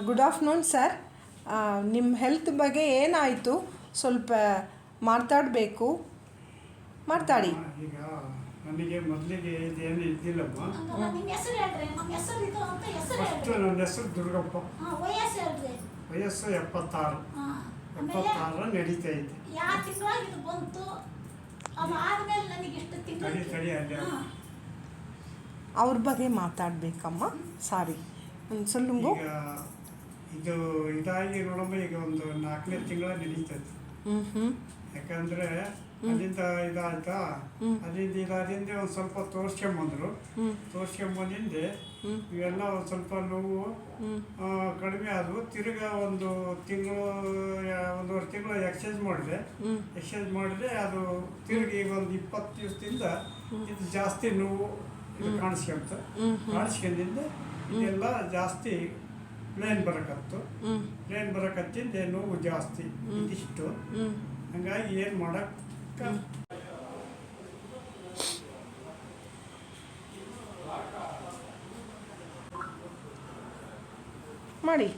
Good afternoon sir. ನಿಮ್ಮ health ಬಗ್ಗೆ ಏನಾಯಿತು ಸ್ವಲ್ಪ ಮಾತಾಡಬೇಕು, ಮಾತಾಡಿ. ಈಗ ನನಗೆ ಮೊದಲಿಗೆ ಇದೇನು ಇದ್ದಿಲ್ಲಮ್ಮ. ಫಸ್ಟ್ ನನ್ನ ಹೆಸರು ದುರ್ಗಪ್ಪ. ವಯಸ್ಸು 76 ನಡೀತಾ ಇದೆ. ತಡಿ ಅಲ್ಲೇ ಅವ್ರ ಬಗ್ಗೆ ಮಾತಾಡಬೇಕಮ್ಮ. ಸಾರಿ ಸೊಲ್ಲುಂಗು. ಈಗ ಇದು ಇದಾಗಿ ನೋಡಮ್ಮ, ಈಗ ಒಂದು 4ನೇ ತಿಂಗಳ ನಡೀತದೆ. ಯಾಕಂದ್ರೆ ಅಲ್ಲಿಂದ ಇದಾಯ್ತಾ, ಅಲ್ಲಿಂದ ಇದಾದಿಂದ ಒಂದು ಸ್ವಲ್ಪ ತೋರ್ಸ್ಕೊಂಬಂದಿಂದ ಇವೆಲ್ಲ ಒಂದು ಸ್ವಲ್ಪ ನೋವು ಕಡಿಮೆ ಆದವು. ತಿರ್ಗಾ ಒಂದು ತಿಂಗಳು 1.5 ತಿಂಗಳು ಎಕ್ಸಸೈಸ್ ಮಾಡಿದೆ. ಅದು ತಿರುಗಿ ಈಗ ಒಂದು 20 ದಿವಸದಿಂದ ಇದು ಜಾಸ್ತಿ ನೋವು ಇದು ಕಾಣಿಸ್ಕೊಂಡಿಂದ ಇದೆಲ್ಲ ಜಾಸ್ತಿ ಪ್ಲೇನ್ ಬರಕತ್ತಿಂದ ನೋವು ಜಾಸ್ತಿ ಇದಿಷ್ಟು. ಹಂಗಾಗಿ ಏನು ಮಾಡಕ್ಕೆ ಮಾಡಿ.